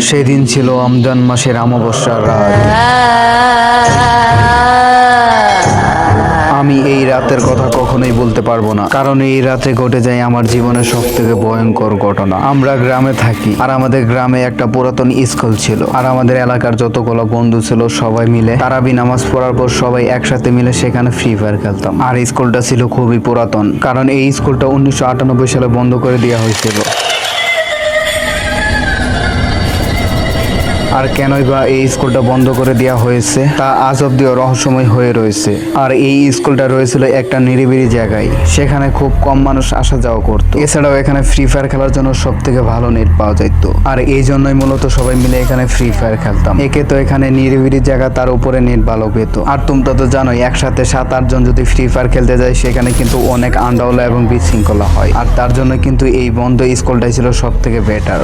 সেদিন ছিল রমজান মাসের অমাবস্যার রাত। আমি এই রাতের কথা কখনোই বলতে পারবো না, কারণ এই রাতে ঘটে যায় আমার জীবনের সব থেকে ভয়ঙ্কর ঘটনা। আমরা গ্রামে থাকি, আর আমাদের গ্রামে একটা পুরাতন স্কুল ছিল, আর আমাদের এলাকার যতগুলো বন্ধু ছিল সবাই মিলে তারাবি নামাজ পড়ার পর সবাই একসাথে মিলে সেখানে ফ্রি ফায়ার খেলতাম। আর স্কুলটা ছিল খুবই পুরাতন, কারণ এই স্কুলটা 1998 সালে বন্ধ করে দেওয়া হয়েছিল। আর কেনই বা এই স্কুলটা বন্ধ করে দেওয়া হয়েছে তা আজ অব্দিও রহস্যময় হয়ে রয়েছে। আর এই স্কুলটা রয়েছিল একটা নিরিবিলি জায়গায়, সেখানে খুব কম মানুষ আসা যাওয়া করতো। এছাড়াও এখানে ফ্রি ফায়ার খেলার জন্য সব থেকে ভালো নেট পাওয়া যেত, আর এই জন্যই মূলত সবাই মিলে এখানে ফ্রি ফায়ার খেলতাম। একে তো এখানে নিরিবিলি জায়গা, তার উপরে নেট ভালো পেত। আর তোমরা তো জানোই, একসাথে 7-8 জন যদি ফ্রি ফায়ার খেলতে যায় সেখানে কিন্তু অনেক আন্ডাওলা এবং বিশৃঙ্খলা হয়। আর তার জন্য কিন্তু এই বন্ধ স্কুলটাই ছিল সব থেকে বেটার।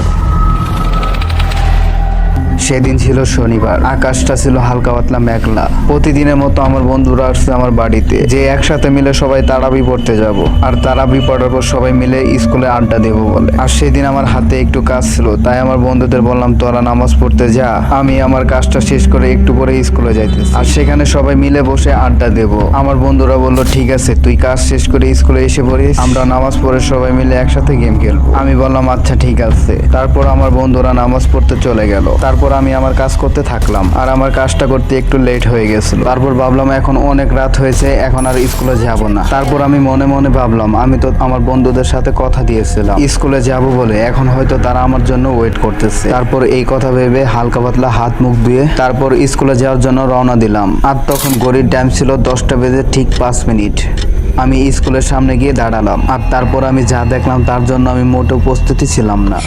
সেদিন ছিল শনিবার, আকাশটা ছিল হালকা পাতলা মেঘলা। প্রতিদিনের মতো আমার বন্ধুরা আসছে আমার বাড়িতে, যে একসাথে মিলে সবাই তারাবি পড়তে যাব। আর তারাবি পড়ার পর সবাই মিলে স্কুলে আড্ডা দেব বলে। আর সেদিন আমার হাতে একটু কাজ ছিল, তাই আমার বন্ধুদের বললাম তোরা নামাজ পড়তে যা, আমি আমার কাজটা শেষ করে একটু পরে স্কুলে যাইতেছি। আর সেখানে সবাই মিলে বসে আড্ডা দেব। আমার বন্ধুরা বলল ঠিক আছে, তুই কাজ শেষ করে স্কুলে এসে পড়িস, আমরা নামাজ পড়ে সবাই মিলে একসাথে গেম খেলবো। আমি বললাম আচ্ছা ঠিক আছে। তারপর আমার বন্ধুরা নামাজ পড়তে চলে গেল। তারপর আমি আমার কাজ করতে থাকলাম, আর আমার কাজটা করতে একটু লেট হয়ে গেছিল। তারপর ভাবলাম এখন অনেক রাত হয়েছে, এখন আর স্কুলে যাব না। তারপর আমি মনে মনে ভাবলাম আমি তো আমার বন্ধুদের সাথে কথা দিয়েছিলাম স্কুলে যাব বলে, এখন হয়তো তারা আমার জন্য ওয়েট করতেছে। তারপর এই কথা ভেবে হালকা পাতলা হাত মুখ ধুয়ে তারপর স্কুলে যাওয়ার জন্য রওনা দিলাম। আর তখন ঘড়ির টাইম ছিল 10টা বেজে ঠিক 5 মিনিট। আমি স্কুলের সামনে গিয়ে দাঁড়ালাম, আর তারপর আমি যা দেখলাম তার জন্য আমি মোটেও প্রস্তুতি ছিলাম না।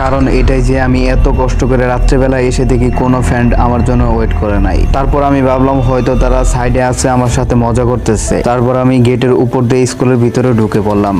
কারণ এটাই যে আমি এত কষ্ট করে রাত্রেবেলা এসে দেখি কোনো ফ্রেন্ড আমার জন্য ওয়েট করে নাই। তারপর আমি ভাবলাম হয়তো তারা সাইডে আছে, আমার সাথে মজা করতেছে। তারপর আমি গেটের উপর দিয়ে স্কুলের ভিতরে ঢুকে পড়লাম।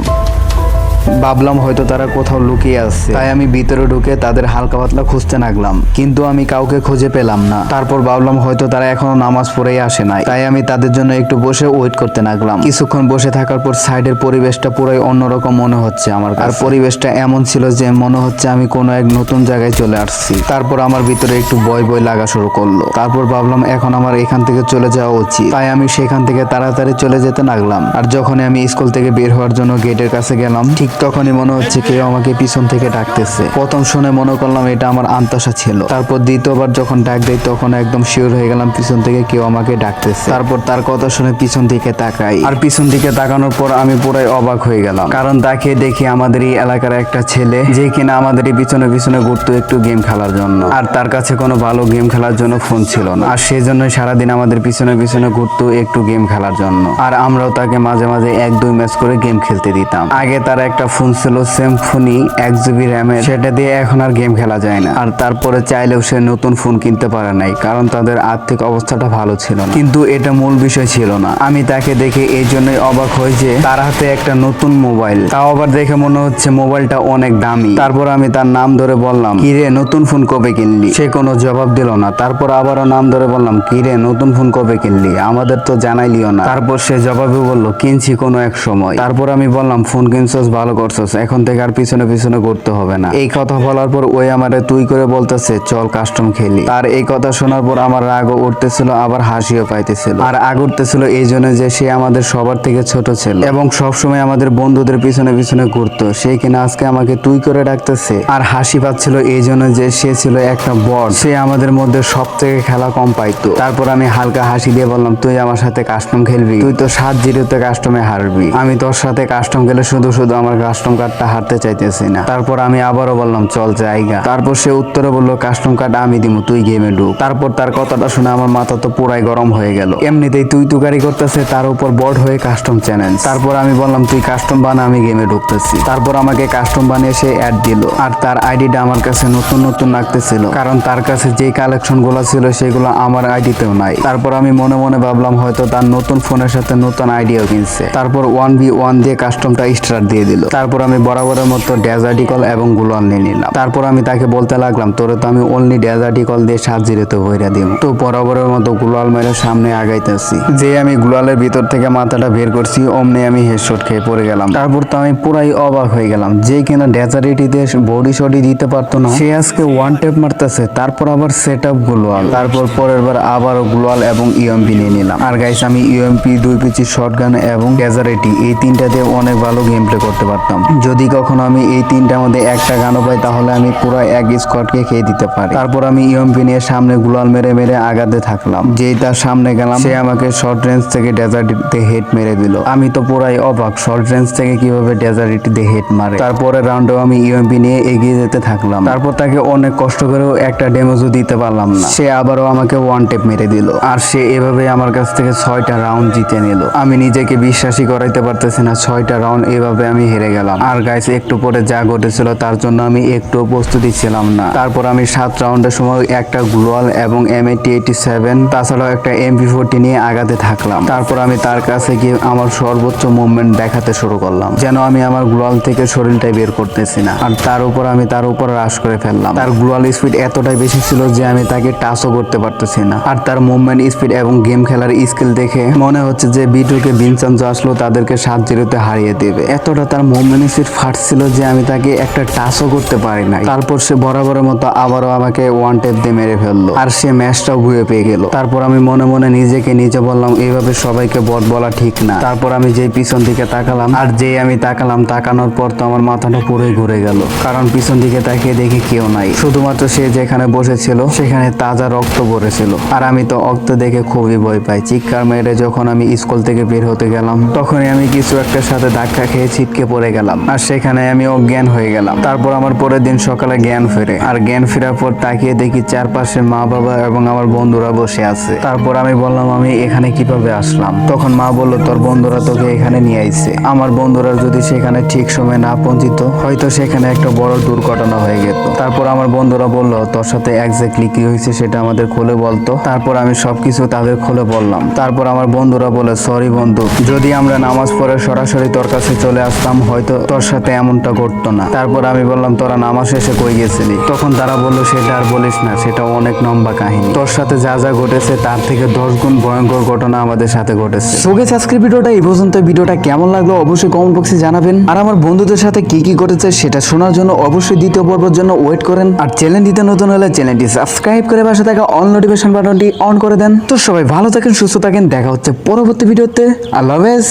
ভাবলাম হয়তো তারা কোথাও লুকিয়ে আছে, তাই আমি ভিতরে ঢুকে তাদের হালকা পাতলা খুঁজতে লাগলাম, কিন্তু আমি কাউকে খুঁজে পেলাম না। তারপর ভাবলাম হয়তো তারা এখনো নামাজ পড়েই আসে নাই, তাই আমি তাদের জন্য একটু বসে ওয়েট করতে লাগলাম। কিছুক্ষণ বসে থাকার পর সাইডের পরিবেশটা পুরাই অন্যরকম মনে হচ্ছে আমার কাছে। আর পরিবেশটা এমন ছিল যে মনে হচ্ছে আমি কোনো এক নতুন জায়গায় চলে আসছি। তারপর আমার ভিতরে একটু ভয় ভয় লাগা শুরু করলো। তারপর ভাবলাম এখন আমার এখান থেকে চলে যাওয়া উচিত, তাই আমি সেখান থেকে তাড়াতাড়ি চলে যেতে লাগলাম। আর যখনই আমি স্কুল থেকে বের হওয়ার জন্য গেটের কাছে গেলাম, ঠিক তখনই মনে হচ্ছে কেউ আমাকে পিছন থেকে ডাকতেছে। প্রথম শুনে মনে করলাম এটা আমার আন্তাসা ছিল। তারপর দ্বিতীয়বার যখন ডাক দেয় তখন একদম শিওর হয়ে গেলাম পিছন থেকে কেউ আমাকে ডাকতেছে। তারপর তার কথা শুনে পিছন দিকে তাকাই, আর পিছন দিকে তাকানোর পর আমি পুরাই অবাক হয়ে গেলাম, কারণ তাকিয়ে দেখি আমাদের এই এলাকার একটা ছেলে, যে কিনা আমাদের এই পিছনে পিছনে ঘুরতো একটু গেম খেলার জন্য। আর তার কাছে কোনো ভালো গেম খেলার জন্য ফোন ছিল না, আর সেই জন্যই সারাদিন আমাদের পিছনে পিছনে ঘুরতো একটু গেম খেলার জন্য। আর আমরাও তাকে মাঝে মাঝে 1-2 ম্যাচ করে গেম খেলতে দিতাম। আগে তার একটা ফোন ছিল সিম্ফনি 1 GB র্যামের, সেটা দিয়ে এখন আর গেম খেলা যায় না। আর তারপরে চাইলেও সে নতুন ফোন কিনতে পারে নাই, কারণ তাদের আর্থিক অবস্থাটা ভালো ছিল না। কিন্তু এটা মূল বিষয় ছিল না, আমি তাকে দেখে এই জন্যই অবাক হই যে তার হাতে একটা নতুন মোবাইল, তাও আবার দেখে মনে হচ্ছে মোবাইলটা অনেক দামি। তারপর আমি তার নাম ধরে বললাম কিরে নতুন ফোন কবে কিনলি? সে কোনো জবাব দিল না। তারপর আবারও নাম ধরে বললাম কিরে নতুন ফোন কবে কিনলি? আমাদের তো জানাইলিও না। তারপর সে জবাবে বলল কিনছি কোনো এক সময়। তারপর আমি বললাম ফোন কিনছস, ভালো করছস, এখন থেকে আর পিছনে পিছনে ঘুরতে হবে না। এই কথা বলার পর ওই আমারে তুই করে বলতেছে চল কাস্টম খেলি। আর এই কথা শোনার পর আমার রাগও উঠতেছিল, আবার হাসিও পাইতেছিল। আর রাগ উঠতেছিল এই জন্য যে সে আমাদের সবার থেকে ছোট ছিল এবং সবসময় আমাদের বন্ধুদের পিছনে পিছনে ঘুরতো, সে কিনা আজকে আমাকে তুই করে ডাকতেছে। আর হাসি পাচ্ছিল এই জন্য যে সে ছিল একটা বট, সে আমাদের মধ্যে সব থেকে খেলা কম পাইতো। তারপর আমি হালকা হাসি দিয়ে বললাম তুই আমার সাথে কাস্টম খেলবি? তুই তো 7-0 কাস্টমে হারবি। আমি তোর সাথে কাস্টম খেলে শুধু শুধু আমার কাস্টম কার্ডটা হারতে চাইতেছি না। তারপর আমি আবারও বললাম চল জায়গা। তারপর সে উত্তরে বলল কাস্টম কার্ড আমি দিমু, তুই গেমে ঢুক। তারপর তার কথাটা শুনে আমার মাথা তো পুরাই গরম হয়ে গেল। এমনিতেই তুই তুকারি করতেছে, তার উপর বড় হয়ে কাস্টম চ্যালেঞ্জ। তারপর আমি বললাম তুই কাস্টম বানা, আমি গেমে ঢুকতেছি। তারপর আমাকে কাস্টম বানিয়ে সে অ্যাড দিল। আর তার আইডিটা আমার কাছে নতুন নতুন লাগতেছিল, কারণ তার কাছে যে কালেকশন গুলো ছিল সেগুলো আমার আইডিতেও নাই। তারপর আমি মনে মনে ভাবলাম হয়তো তার নতুন ফোনের সাথে নতুন আইডিয়াও কিনছে। তারপর 1v1 দিয়ে কাস্টমটা স্টার্ট দিয়ে দিল। তারপর আমি বরাবরের মতো ডেজার্ট ইগল এবং গ্লোয়াল নিয়ে নিলাম। তারপর আমি তাকে বলতে লাগলাম, তোরে তো আমি অনলি ডেজার্ট ইগল দিয়ে 7-0 ভইরা দিব। তো বরাবরের মতো গ্লোয়াল মেরে সামনে আগাইতেছি। যে আমি গ্লোয়ালের ভিতর থেকে মাথাটা বের করছি অমনি আমি হেডশট খেয়ে পড়ে গেলাম। তারপর তো আমি পুরাই অবাক হয়ে গেলাম, যে কিনা ডেজার্টিতে বডি শডি দিতে পারতো না সে আজকে ওয়ান ট্যাপ মারতেছে। তারপর আবার সেট আপ গ্লোয়াল। তারপর পরের বার আবারও গ্লোয়াল এবং ইউএমপি নিয়ে নিলাম। আর গাইস আমি ইউএমপি, 2 পিচি শটগান এবং ডেজার্টি এই তিনটা দিয়ে অনেক ভালো গেম প্লে করতে পারতাম। যদি কখনো আমি এই তিনটার মধ্যে একটা গানও পাই তাহলে আমি পুরো এক স্কোয়াডকে খেয়ে দিতে পারি। তারপর আমি ইউএমপি নিয়ে সামনে গ্লোয়াল মেরে মেরে আগাতে থাকলাম। যেই তার সামনে গেলাম সে আমাকে শর্ট রেঞ্জ থেকে ডেজার্টিতে হেড মেরে দিল। আমি তো পুরাই অবাক, শর্ট রেঞ্জ থেকে কিভাবে ডেজার্টিতে হেড মারে। তারপরে রাউন্ডেও আমি ইউএমপি নিয়ে এগিয়ে যেতে থাকলাম। তারপর তাকে অনেক কষ্ট করেও একটা ড্যামেজও দিতে পারলাম না। সে আবারও আমাকে ওয়ান টেপ মেরে দিল। আর সে এভাবে আমার কাছ থেকে 6টা রাউন্ড জিতে নিল। আমি নিজেকে বিশ্বাসই করাইতে পারতেছি না, 6টা রাউন্ড এভাবে আমি হেরে গেলাম। আর গাইস একটু পরে যা ঘটেছিল তার জন্য আমি একটু প্রস্তুতি ছিলাম না। তারপর আমি 7 রাউন্ডের সময় একটা গ্লোয়াল এবং M8087 তাছাড়াও একটা MP40 নিয়ে আগাতে থাকলাম। তারপর আমি তার কাছে গিয়ে আমার সর্বোচ্চ মুভমেন্ট দেখাতে শুরু করলাম, যেন আমি আমার গ্লোয়াল থেকে শরীরটাই বের করতেছি না। আর তার উপর রাশ করে ফেললাম। তার গ্লোয়াল স্পিড এতটাই বেশি ছিল যে আমি তাকে টাচও করতে পারতেছি না। আর তার মুভমেন্ট স্পিড এবং গেম খেলার স্কিল দেখে মনে হচ্ছে যে বিটুকে ভিনসেন্জো আসলো তাদেরকে 7-0 হারিয়ে দেবে। এতটা তার মুভমেন্ট স্পিড ফাস্ট ছিল যে আমি তাকে একটা টাচও করতে পারি নাই। তারপর সে বরাবরের মতো আবারও আমাকে ওয়ান টেপ দিয়ে মেরে ফেললো। আর সে ম্যাচটাও ঘুরে পেয়ে গেল। তারপর আমি মনে মনে নিজেকে নিজে বললাম, এইভাবে সবাইকে বট বলা ঠিক না। তারপর আমি যেই পিছন দিকে তাকালাম, আর যেই আমি তাকালাম, তাকানোর পর তো আমার মাথাটা পুরোই ঘুরে গেল। কারণ পিছন দিকে তাকিয়ে দেখি কেউ নাই, শুধুমাত্র সে যেখানে বসেছিল সেখানে তাজা রক্ত পড়েছিল। আর আমি তো রক্ত দেখে খুবই ভয় পাই। চিৎকার মেরে যখন আমি স্কুল থেকে বের হতে গেলাম তখনই আমি কিছু একটার সাথে ধাক্কা খেয়ে ছিটকে পড়ে গেলাম। আর সেখানে আমি অজ্ঞান হয়ে গেলাম। তারপর আমার পরের দিন সকালে জ্ঞান ফেরে। আর জ্ঞান ফেরার পর তাকিয়ে দেখি চারপাশে মা বাবা এবং আমার বন্ধুরা বসে আছে। তারপর আমি বললাম, আমি এখানে কিভাবে আসলাম? তখন মা বলল, তোর বন্ধুরা তোকে এখানে নিয়ে আইছে। আমার বন্ধুরা যদি সেখানে ঠিক সময় না পৌঁছিত হয়তো সেখানে একটা বড় দুর্ঘটনা হয়ে যেত। তারপর আমার বন্ধুরা বলল, তোর সাথে এক্স্যাক্টলি কি হয়েছে সেটা আমাদের খুলে বলতো। তারপর আমি সবকিছু তাদের খুলে বললাম। তারপর আমার বন্ধুরা বলে, সরি বন্ধু, যদি আমরা নামাজ পড়ে সরাসরি তোর কাছে চলে আসতাম হয়তো তোর সাথে এমনটা ঘটতো না। তারপর আমি বললাম, তোরা নামাজ শেষে কই গেছিলি? তখন তারা বললো, সেটা আর বলিস না, সেটা অনেক লম্বা কাহিনী। তোর সাথে যা যা ঘটেছে তার থেকে 10 গুণ ভয়ঙ্কর ঘটনা আমাদের সাথে ঘটেছে। সো গাইস আজকের ভিডিওটা এই পর্যন্ত। ভিডিওটা কেমন লাগলো অবশ্যই কমেন্ট বক্সে জানাবেন। আর আমার বন্ধুদের সাথে কি কি ঘটেছে সেটা শোনার জন্য অবশ্যই দ্বিতীয় পর্বের জন্য ওয়েট করেন। আর চ্যানেলটিতে নতুন হলে চ্যানেলটি সাবস্ক্রাইব করে পাশে থাকা অল নোটিফিকেশন বাটনটি অন করে দেন। তো সবাই ভালো থাকেন, সুস্থ থাকেন, দেখা হচ্ছে পরবর্তী ভিডিওতে। আল্লাহ হাফেজ।